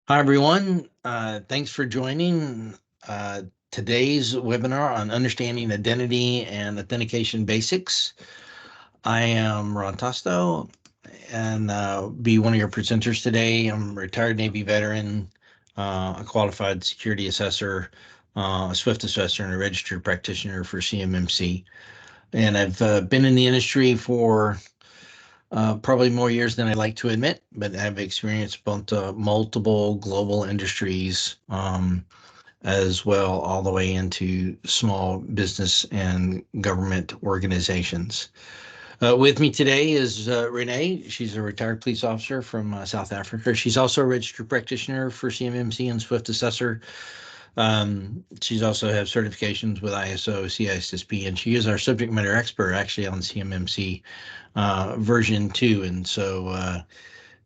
Hi, everyone. Thanks for joining today's webinar on understanding identity and authentication basics. I am Ron Tosto and be one of your presenters today. I'm a retired Navy veteran, a qualified security assessor, a SWIFT assessor, and a registered practitioner for CMMC. And I've been in the industry for probably more years than I'd like to admit, but I've experienced both multiple global industries as well, all the way into small business and government organizations. With me today is Renee. She's a retired police officer from South Africa. She's also a registered practitioner for CMMC and SWIFT assessor. She's also has certifications with ISO, CISSP, and she is our subject matter expert actually on CMMC version 2. And so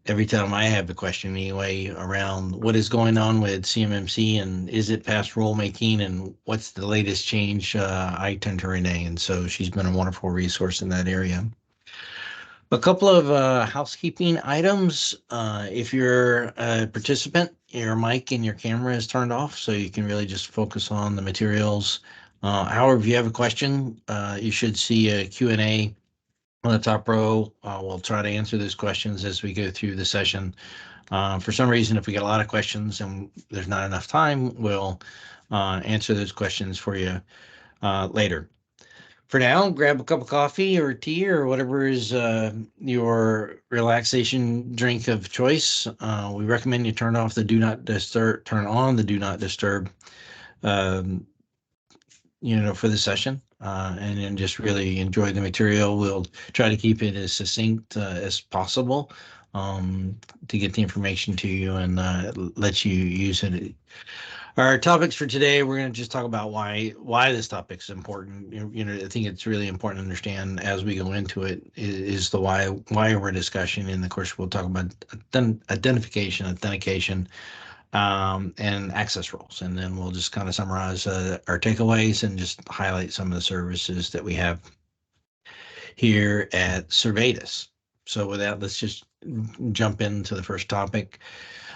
every time I have a question anyway around what is going on with CMMC and is it past rulemaking and what's the latest change, I turn to Renee. And so she's been a wonderful resource in that area. A couple of housekeeping items. If you're a participant, your mic and your camera is turned off, so you can really just focus on the materials. However, if you have a question, you should see a Q&A on the top row. We'll try to answer those questions as we go through the session. For some reason, if we get a lot of questions and there's not enough time, we'll answer those questions for you later. For now, grab a cup of coffee or tea or whatever is your relaxation drink of choice. We recommend you turn on the do not disturb for the session, and then just really enjoy the material. We'll try to keep it as succinct as possible to get the information to you and let you use it. Our topics for today, we're going to just talk about why this topic is important. I think it's really important to understand as we go into it is the why we're discussing. And of course, we'll talk about identification, authentication, and access roles. And then we'll just kind of summarize our takeaways and just highlight some of the services that we have here at Servadus. So with that, let's just jump into the first topic.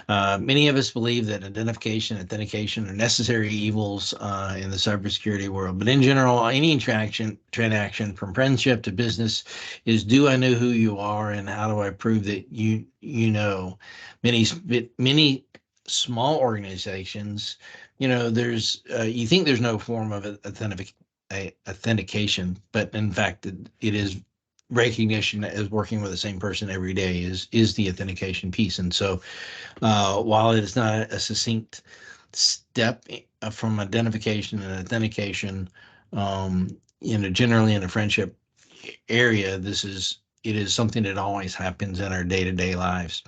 Many of us believe that identification and authentication are necessary evils in the cybersecurity world. But in general, any transaction from friendship to business is, do I know who you are and how do I prove that you know? Many small organizations, there's you think there's no form of authentication, but in fact, it is recognition as working with the same person every day is the authentication piece. And so while it is not a succinct step from identification and authentication, generally in a friendship area, it is something that always happens in our day-to-day lives.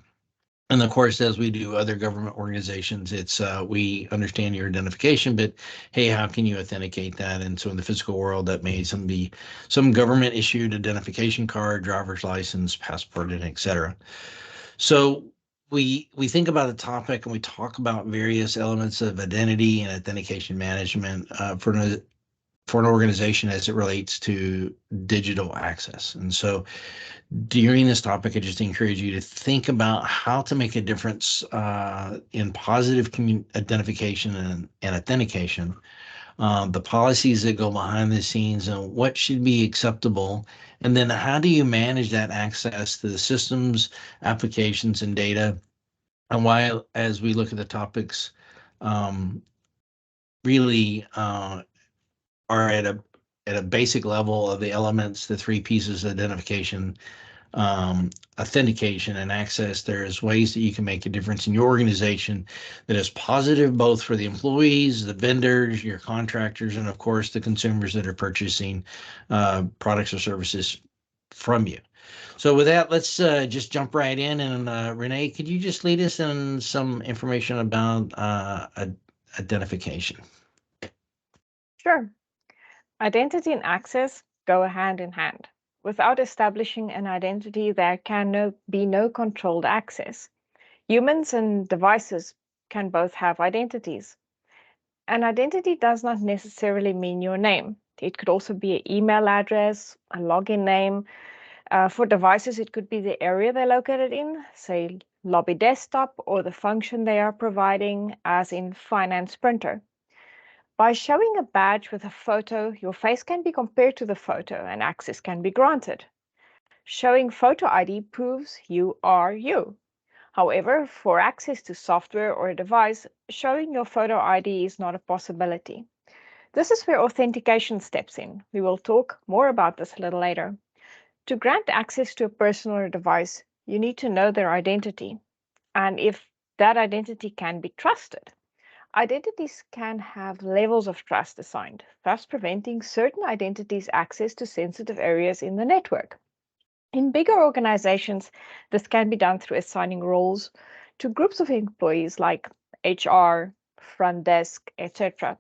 And of course, as we do other government organizations, it's we understand your identification, but hey, how can you authenticate that? And so in the physical world, that may be some government issued identification card, driver's license, passport, and et cetera. So we think about the topic and we talk about various elements of identity and authentication management for an organization as it relates to digital access. And so during this topic, I just encourage you to think about how to make a difference in positive identification and authentication, the policies that go behind the scenes and what should be acceptable. And then how do you manage that access to the systems, applications, and data? And why, as we look at the topics, really are at a basic level of the elements, the three pieces: identification, authentication, and access. There's ways that you can make a difference in your organization that is positive both for the employees, the vendors, your contractors, and of course the consumers that are purchasing products or services from you. So with that, let's just jump right in. And Renee, could you just lead us in some information about identification? Sure. Identity and access go hand in hand. Without establishing an identity, there can be no controlled access. Humans and devices can both have identities. An identity does not necessarily mean your name. It could also be an email address, a login name. For devices, it could be the area they're located in, say lobby desktop, or the function they are providing, as in finance printer. By showing a badge with a photo, your face can be compared to the photo and access can be granted. Showing photo ID proves you are you. However, for access to software or a device, showing your photo ID is not a possibility. This is where authentication steps in. We will talk more about this a little later. To grant access to a person or a device, you need to know their identity, and if that identity can be trusted. Identities can have levels of trust assigned, thus preventing certain identities access to sensitive areas in the network. In bigger organizations, this can be done through assigning roles to groups of employees like HR, front desk, etc.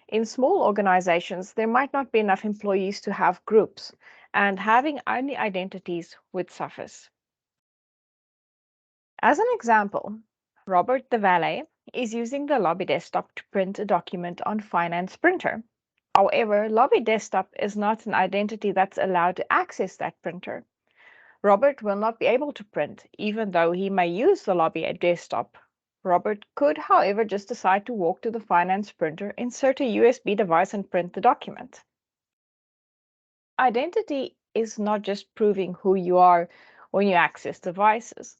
In small organizations, there might not be enough employees to have groups, and having only identities would suffice. As an example, Robert the valet is using the lobby desktop to print a document on finance printer. However, lobby desktop is not an identity that's allowed to access that printer. Robert will not be able to print, even though he may use the lobby desktop. Robert could, however, just decide to walk to the finance printer, insert a USB device, and print the document. Identity is not just proving who you are when you access devices.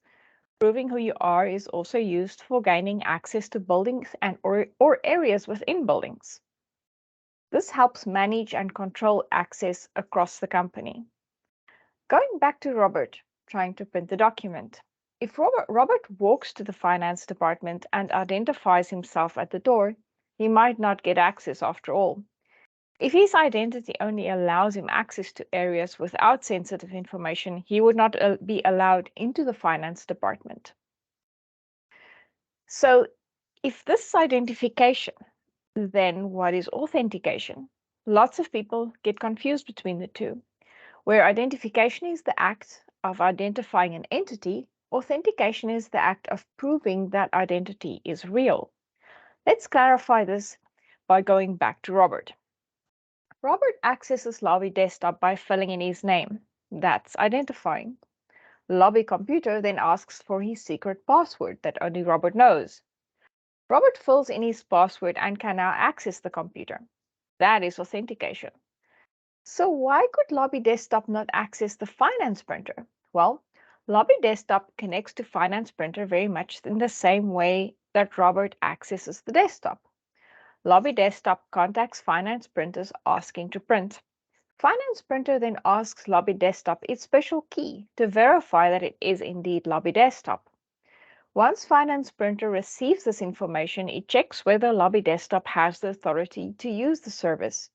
Proving who you are is also used for gaining access to buildings or areas within buildings. This helps manage and control access across the company. Going back to Robert trying to print the document. If Robert walks to the finance department and identifies himself at the door, he might not get access after all. If his identity only allows him access to areas without sensitive information, he would not be allowed into the finance department. So, if this is identification, then what is authentication? Lots of people get confused between the two. Where identification is the act of identifying an entity, authentication is the act of proving that identity is real. Let's clarify this by going back to Robert. Robert accesses Lobby Desktop by filling in his name. That's identifying. Lobby Computer then asks for his secret password that only Robert knows. Robert fills in his password and can now access the computer. That is authentication. So why could Lobby Desktop not access the finance printer? Well, Lobby Desktop connects to finance printer very much in the same way that Robert accesses the desktop. Lobby Desktop contacts finance printers asking to print. Finance printer then asks Lobby Desktop its special key to verify that it is indeed Lobby Desktop. Once finance printer receives this information, it checks whether Lobby Desktop has the authority to use the service.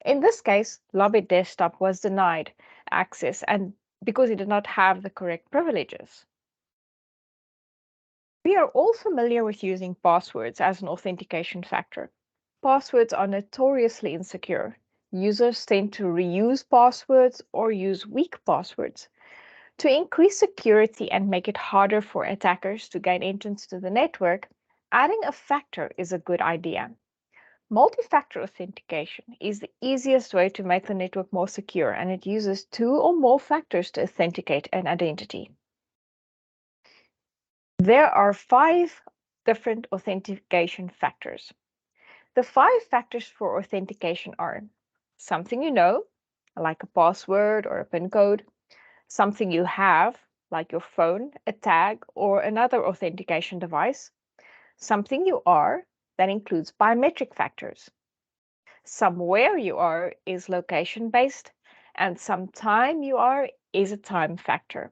In this case, Lobby Desktop was denied access and because it did not have the correct privileges. We are all familiar with using passwords as an authentication factor. Passwords are notoriously insecure. Users tend to reuse passwords or use weak passwords. To increase security and make it harder for attackers to gain entrance to the network, adding a factor is a good idea. Multi-factor authentication is the easiest way to make the network more secure, and it uses 2 or more factors to authenticate an identity. There are 5 different authentication factors. The 5 factors for authentication are something you know, like a password or a PIN code, something you have, like your phone, a tag, or another authentication device, something you are, that includes biometric factors. Somewhere you are is location based, and sometime you are is a time factor.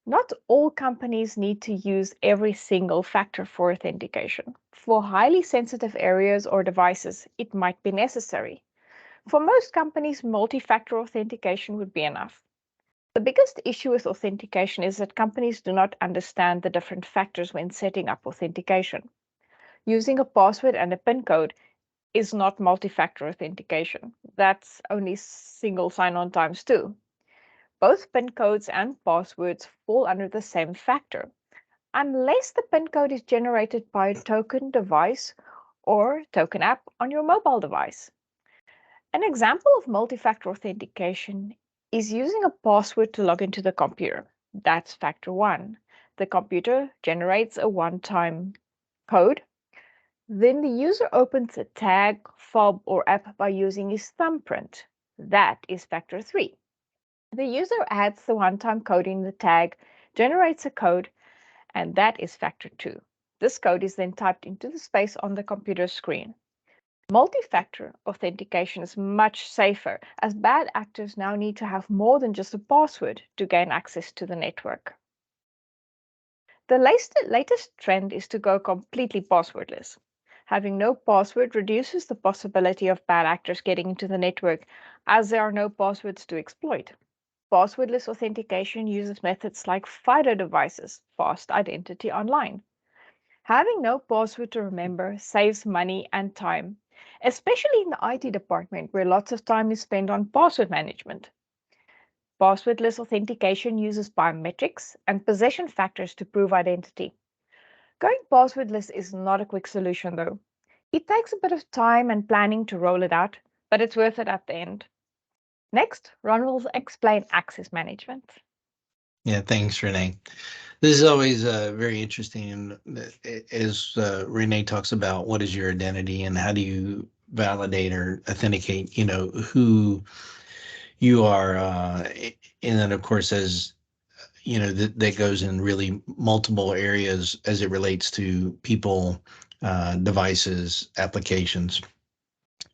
Not all companies need to use every single factor for authentication. For highly sensitive areas or devices, it might be necessary. For most companies, multi-factor authentication would be enough. The biggest issue with authentication is that companies do not understand the different factors when setting up authentication. Using a password and a PIN code is not multi-factor authentication. That's only single sign-on times 2. Both PIN codes and passwords fall under the same factor, unless the PIN code is generated by a token device or token app on your mobile device. An example of multi-factor authentication is using a password to log into the computer. That's factor one. The computer generates a one-time code. Then the user opens a tag, fob, or app by using his thumbprint. That is factor three. The user adds the one-time code in the tag, generates a code, and that is factor two. This code is then typed into the space on the computer screen. Multi-factor authentication is much safer, as bad actors now need to have more than just a password to gain access to the network. The latest trend is to go completely passwordless. Having no password reduces the possibility of bad actors getting into the network, as there are no passwords to exploit. Passwordless authentication uses methods like FIDO devices, fast identity online. Having no password to remember saves money and time, especially in the IT department where lots of time is spent on password management. Passwordless authentication uses biometrics and possession factors to prove identity. Going passwordless is not a quick solution though. It takes a bit of time and planning to roll it out, but it's worth it at the end. Next, Ron will explain access management. Yeah, thanks, Renee. This is always very interesting, and as Renee talks about, what is your identity and how do you validate or authenticate, who you are, and then of course, as that goes in really multiple areas as it relates to people, devices, applications,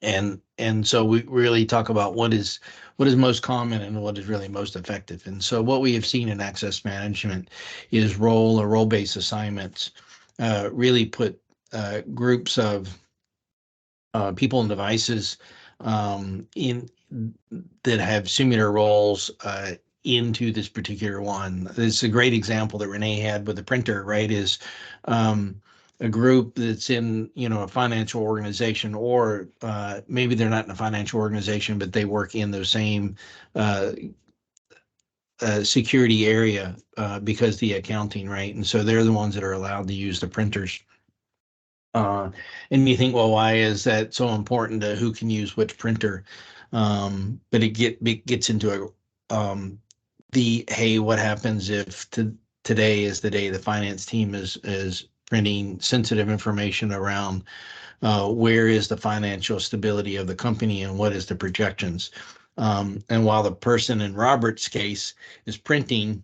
and so we really talk about what is most common and what is really most effective. And so what we have seen in access management is role-based assignments really put groups of people and devices in that have similar roles into this particular one. It's a great example that Renee had with the printer, right? Is a group that's in, a financial organization, or maybe they're not in a financial organization, but they work in the same uh, security area because the accounting, right? And so they're the ones that are allowed to use the printers. And you think, well, why is that so important to who can use which printer? But it gets into hey, what happens if today is the day the finance team is printing sensitive information around where is the financial stability of the company and what is the projections? And while the person in Robert's case is printing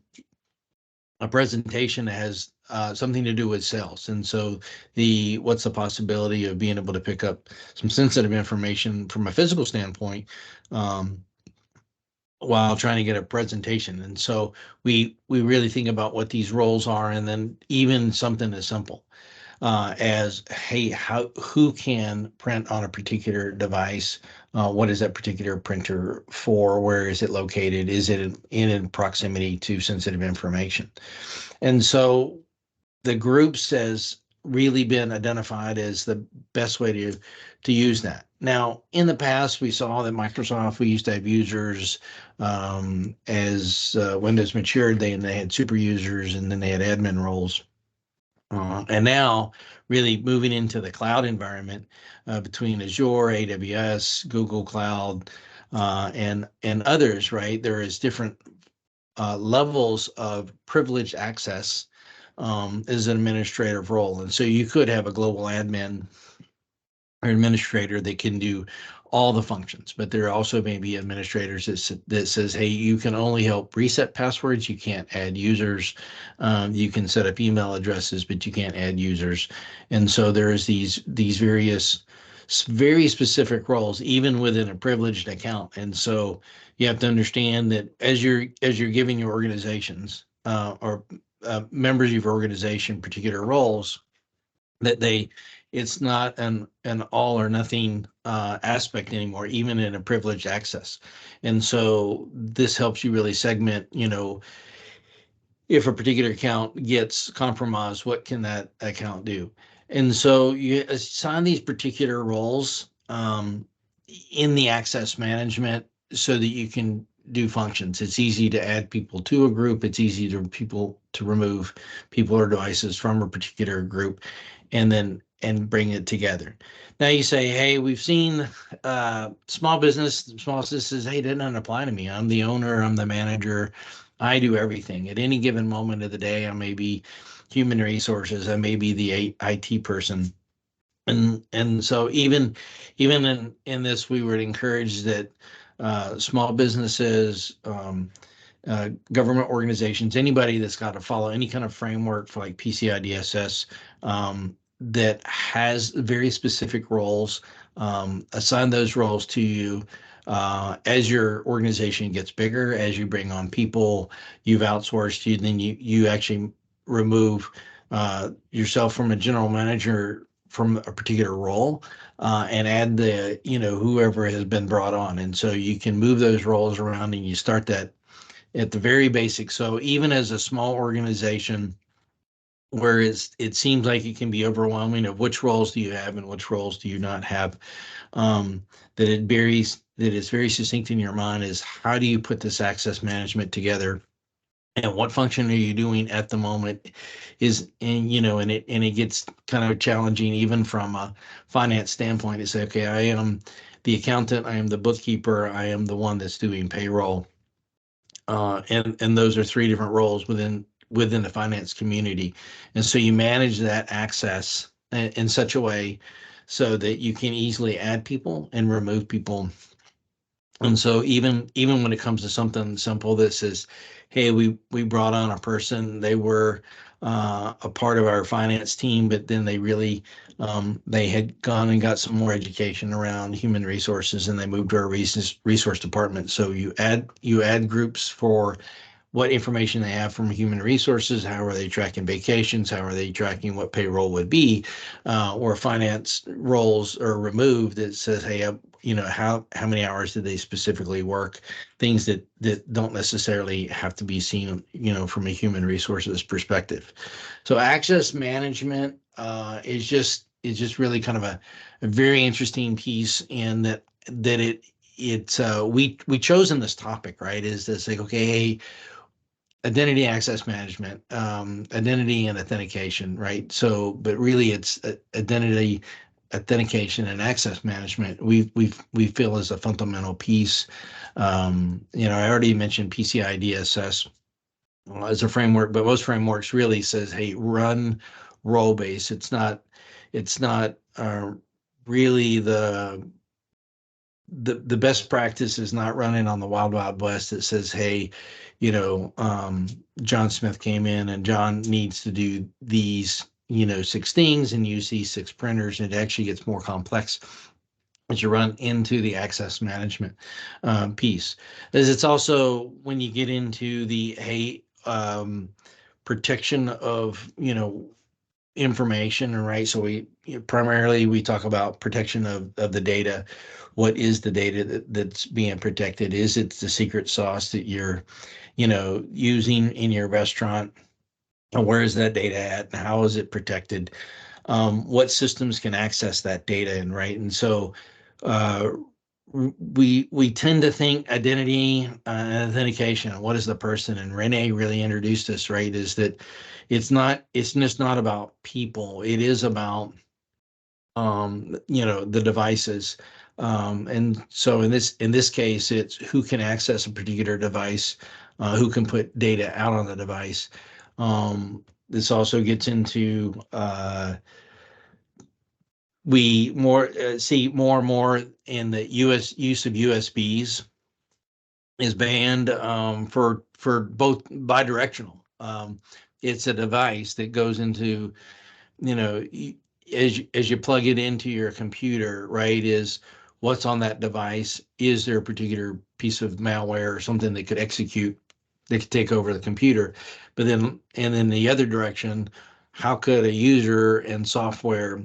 a presentation that has something to do with sales. And so what's the possibility of being able to pick up some sensitive information from a physical standpoint um, while trying to get a presentation? And so we really think about what these roles are, and then even something as simple as, hey, who can print on a particular device? What is that particular printer for? Where is it located? Is it in proximity to sensitive information? And so the groups has really been identified as the best way to use that. Now, in the past, we saw that Microsoft, we used to have users as Windows matured, they had super users, and then they had admin roles. And now, really moving into the cloud environment between Azure, AWS, Google Cloud, and others, right? There is different levels of privileged access as an administrative role. And so you could have a global admin or administrator that can do all the functions, but there also may be administrators that says, hey, you can only help reset passwords. You can't add users. You can set up email addresses, but you can't add users. And so there's these various very specific roles, even within a privileged account. And so you have to understand that as you're giving your organizations or members of your organization particular roles, that it's not an all or nothing aspect anymore, even in a privileged access. And so this helps you really segment, if a particular account gets compromised, what can that account do? And so you assign these particular roles in the access management so that you can do functions. It's easy to add people to a group. It's easy to remove people or devices from a particular group, and bring it together. Now you say, hey, we've seen small businesses, hey, that doesn't apply to me. I'm the owner, I'm the manager, I do everything. At any given moment of the day, I may be human resources, I may be the IT person. And so even in this, we would encourage that small businesses, government organizations, anybody that's got to follow any kind of framework for like PCI DSS, that has very specific roles, assign those roles to you. As your organization gets bigger, as you bring on people, you've outsourced, then you actually remove yourself from a general manager from a particular role, and add the, whoever has been brought on. And so you can move those roles around and you start that at the very basic. So even as a small organization, whereas it seems like it can be overwhelming of which roles do you have and which roles do you not have, that is very succinct in your mind is how do you put this access management together, and what function are you doing at the moment is, and it gets kind of challenging even from a finance standpoint to say, okay, I am the accountant, I am the bookkeeper, I am the one that's doing payroll, and those are three different roles within the finance community. And so you manage that access in such a way so that you can easily add people and remove people. And so even when it comes to something simple that says, hey, we brought on a person, they were a part of our finance team, but then they had gone and got some more education around human resources, and they moved to our resource department. So you add groups for what information they have from human resources, how are they tracking vacations, how are they tracking what payroll would be, or finance roles are removed that says, hey, how many hours did they specifically work, things that don't necessarily have to be seen, from a human resources perspective. So access management is just really kind of a very interesting piece, in that we chosen this topic, right? Is this like, okay, hey, identity access management, identity and authentication, right? So, but really, it's identity, authentication, and access management. We feel is a fundamental piece. I already mentioned PCI DSS as a framework, but most frameworks really says, hey, run role base. It's not really the best practice is not running on the wild west that says, hey, John Smith came in and John needs to do these, six things and use these six printers, and it actually gets more complex as you run into the access management piece. As it's also when you get into the, hey, protection of, information, right? So primarily we talk about protection of the data. What is the data that's being protected? Is it the secret sauce that you're, using in your restaurant? And where is that data at? And how is it protected? What systems can access that data? And right. And so uh, we tend to think identity and authentication. What is the person? And Renee really introduced us, right? Is that it's just not about people. It is about the devices. And so in this case, it's who can access a particular device, who can put data out on the device. This also gets into we more see more and more in the U.S. use of USBs is banned, for both bidirectional. It's a device that goes into, you know as you plug it into your computer, right? Is what's on that device? Is there a particular piece of malware or something that could execute, that could take over the computer? But then, and in the other direction, how could a user and software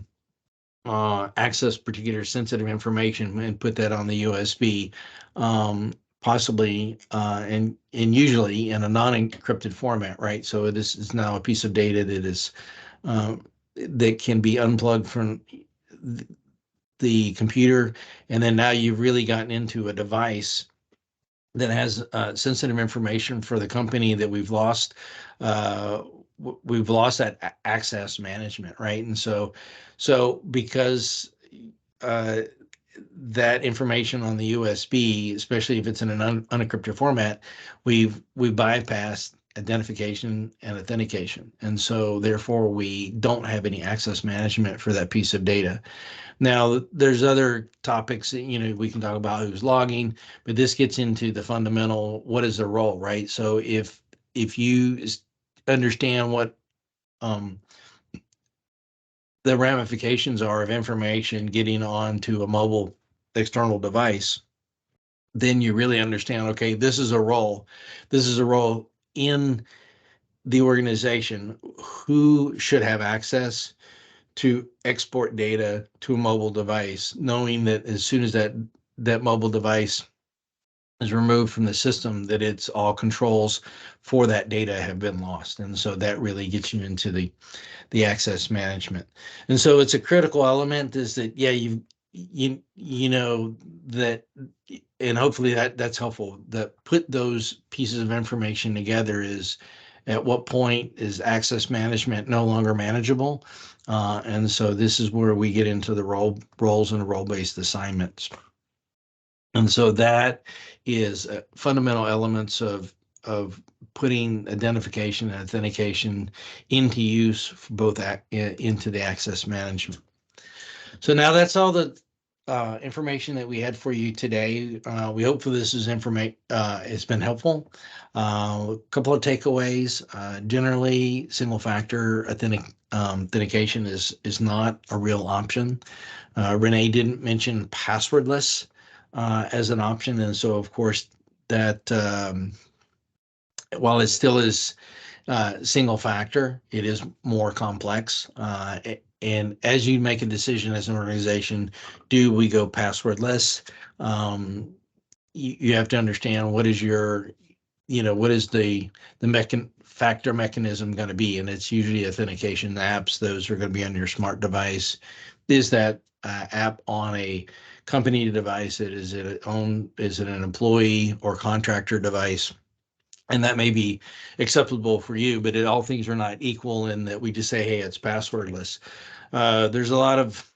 access particular sensitive information and put that on the USB, possibly, and usually in a non-encrypted format, right? So this is now a piece of data uh, that can be unplugged from the computer, and then now you've really gotten into a device that has sensitive information for the company that we've lost. Uh, we've lost that access management, right? And so because uh, that information on the USB, especially if it's in an unencrypted format, we've bypassed identification and authentication. And so therefore we don't have any access management for that piece of data. Now, there's other topics that, we can talk about who's logging, but this gets into the fundamental, what is the role, right? So if you understand what um, the ramifications are of information getting onto a mobile external device, then you really understand, okay, this is a role. This is a role in the organization. Who should have access to export data to a mobile device, knowing that as soon as that mobile device is removed from the system, that it's all controls for that data have been lost. And so that really gets you into the access management. And so it's a critical element is that, yeah, you know that, and hopefully that's helpful, that put those pieces of information together is at what point is access management no longer manageable. And so this is where we get into the roles and role-based assignments. And so that is fundamental elements of putting identification and authentication into use for both into the access management. So now that's all the information that we had for you today. We hope for this is it's been helpful. A couple of takeaways. Generally, single factor authentication is not a real option. Renee didn't mention passwordless as an option, and so of course that while it still is single factor, it is more complex. And as you make a decision as an organization, do we go passwordless? You have to understand what is what is the factor mechanism going to be, and it's usually authentication apps. Those are going to be on your smart device. Is that app on a company device? Is it an employee or contractor device? And that may be acceptable for you, but all things are not equal in that we just say, hey, it's passwordless. There's a lot of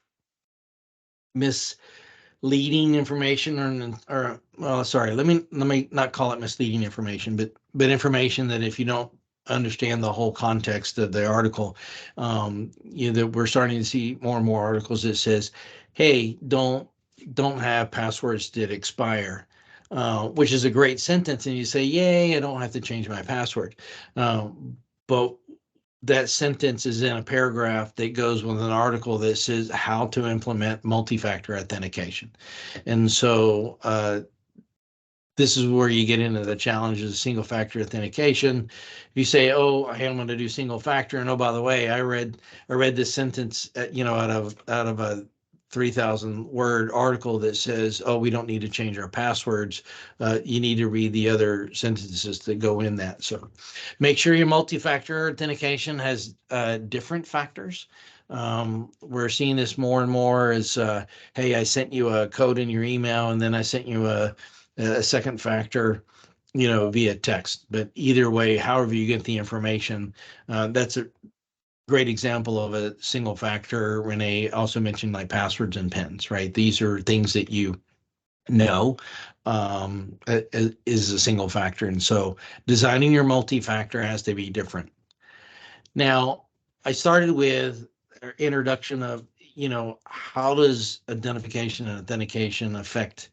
misleading information, or well, sorry, let me not call it misleading information, but information that if you don't understand the whole context of the article, that we're starting to see more and more articles that says, hey, don't have passwords that expire. Which is a great sentence, and you say, yay, I don't have to change my password. But that sentence is in a paragraph that goes with an article that says how to implement multi-factor authentication. And so this is where you get into the challenges of single factor authentication. If you say, oh, hey, I'm going to do single factor, and oh, by the way, I read this sentence, out of a 3,000 word article that says, oh, we don't need to change our passwords. You need to read the other sentences that go in that. So make sure your multi-factor authentication has different factors. We're seeing this more and more as, hey, I sent you a code in your email, and then I sent you a second factor, via text. But either way, however you get the information, that's a great example of a single factor. Renee also mentioned like passwords and pins, right? These are things that you know is a single factor. And so designing your multi-factor has to be different. Now, I started with introduction of, how does identification and authentication affect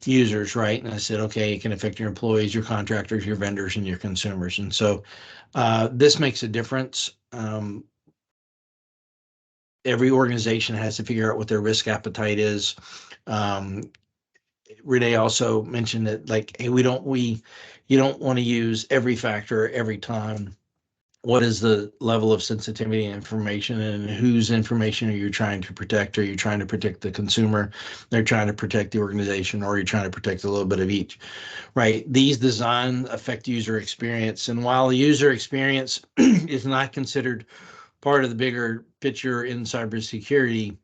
users, right? And I said, okay, it can affect your employees, your contractors, your vendors, and your consumers. And so this makes a difference. Every organization has to figure out what their risk appetite is. Renee also mentioned that, like, hey, you don't want to use every factor every time. What is the level of sensitivity and information, and whose information are you trying to protect? Are you trying to protect the consumer? They're trying to protect the organization, or are you trying to protect a little bit of each, right? These design affect user experience. And while user experience is not considered part of the bigger picture in cybersecurity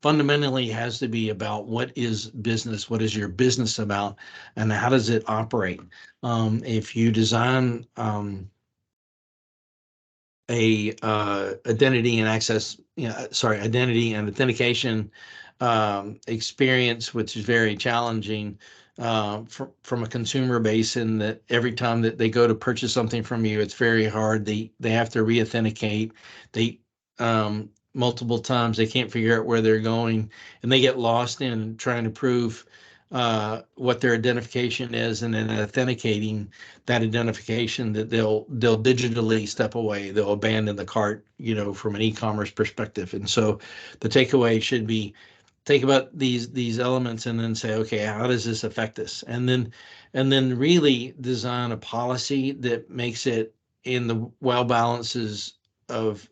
fundamentally has to be about what is business, what is your business about, and how does it operate. If you design a identity and authentication experience, which is very challenging from a consumer base, in that every time that they go to purchase something from you, it's very hard. They have to re-authenticate. They multiple times they can't figure out where they're going, and they get lost in trying to prove what their identification is, and then authenticating that identification, that they'll digitally step away. They'll abandon the cart, from an e-commerce perspective. And so the takeaway should be, think about these elements and then say, okay, how does this affect us? And then really design a policy that makes it in the well balances of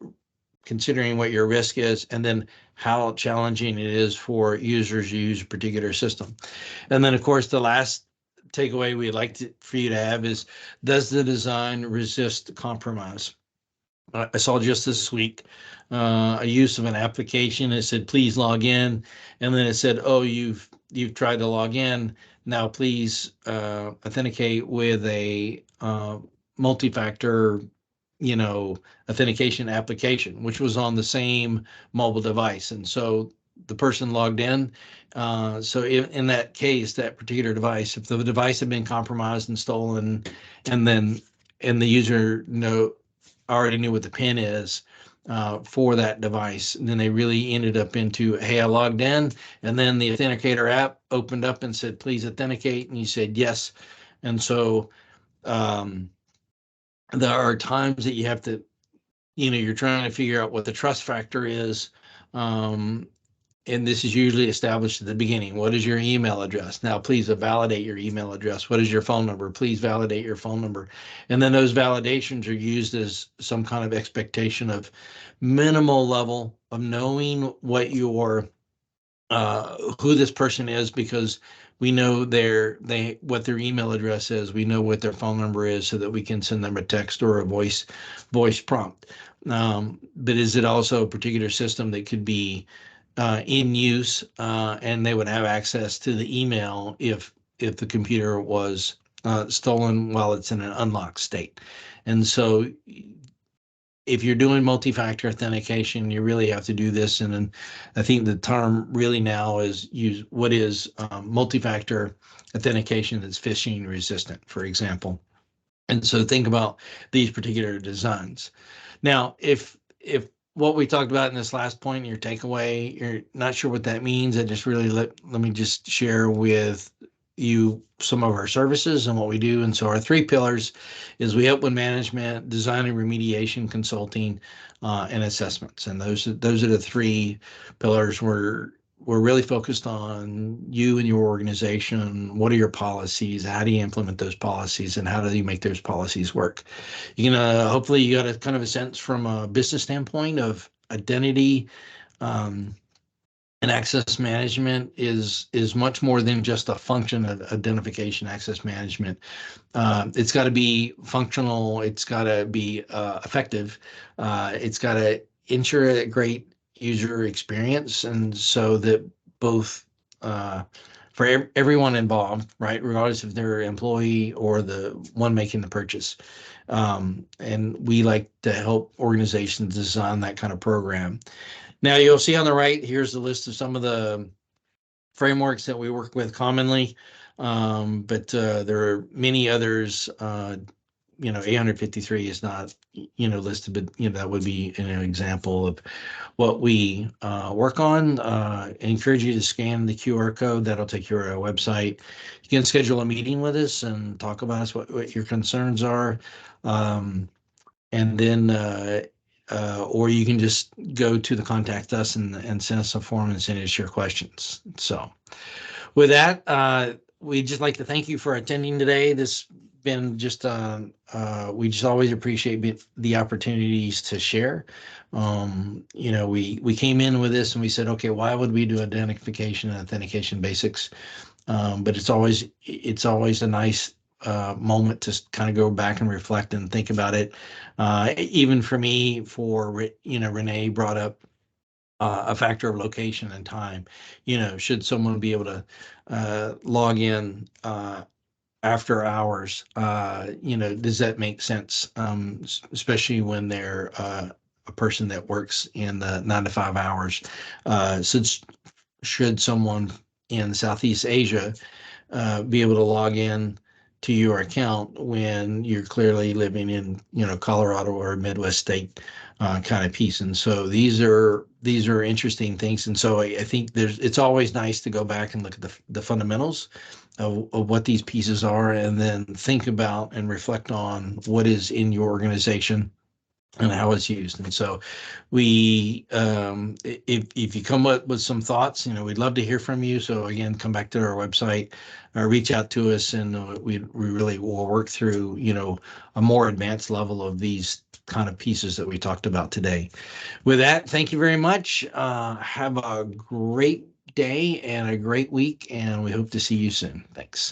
considering what your risk is, and then how challenging it is for users to use a particular system. And then, of course, the last takeaway we'd like for you to have is, does the design resist compromise? I saw just this week a use of an application. It said, please log in. And then it said, oh, you've tried to log in. Now, please authenticate with a multi-factor authentication application, which was on the same mobile device. And so the person logged in. So in that case, that particular device, if the device had been compromised and stolen, and then and the user already knew what the PIN is for that device, and then they really ended up into, hey, I logged in, and then the Authenticator app opened up and said, please authenticate, and you said yes. And so um, there are times that you have to, you're trying to figure out what the trust factor is. And this is usually established at the beginning. What is your email address? Now, please validate your email address. What is your phone number? Please validate your phone number. And then those validations are used as some kind of expectation of minimal level of knowing who this person is, because we know what their email address is. We know what their phone number is, so that we can send them a text or a voice prompt. But is it also a particular system that could be in use, and they would have access to the email if the computer was stolen while it's in an unlocked state? And so if you're doing multi-factor authentication, you really have to do this. And then I think the term really now is what is multi-factor authentication that's phishing resistant, for example. And so think about these particular designs. Now, if what we talked about in this last point, your takeaway, you're not sure what that means, I just really let me just share with you some of our services and what we do. And so our three pillars is, we help with management, design and remediation, consulting, and assessments. And those are the three pillars. We're really focused on you and your organization. What are your policies? How do you implement those policies? And how do you make those policies work? You can hopefully you got a kind of a sense from a business standpoint of identity and access management is much more than just a function of identification. Access management, it's got to be functional. It's got to be effective. It's got to ensure a great user experience, and so that both for everyone involved, right, regardless if they're employee or the one making the purchase. And we like to help organizations design that kind of program. Now, you'll see on the right, here's the list of some of the frameworks that we work with commonly, but there are many others. 853 is not, listed, but that would be an example of what we work on. I encourage you to scan the QR code. That'll take you to our website. You can schedule a meeting with us and talk about us, what your concerns are. And then, or you can just go to the contact us and send us a form and send us your questions. So with that, we'd just like to thank you for attending today. This been just, we just always appreciate the opportunities to share. We came in with this and we said, okay, why would we do identification and authentication basics? But it's always a nice moment to kind of go back and reflect and think about it. Even for me, Renee brought up a factor of location and time. Should someone be able to log in after hours? Does that make sense? Especially when they're a person that works in the 9 to 5 hours. So should someone in Southeast Asia be able to log in to your account when you're clearly living in, Colorado or a Midwest state kind of piece. And so these are interesting things. And so I think it's always nice to go back and look at the fundamentals of what these pieces are, and then think about and reflect on what is in your organization and how it's used. And so if you come up with some thoughts, we'd love to hear from you. So again, come back to our website, reach out to us, and we really will work through, a more advanced level of these kind of pieces that we talked about today. With that, thank you very much. Have a great day and a great week, and we hope to see you soon. Thanks.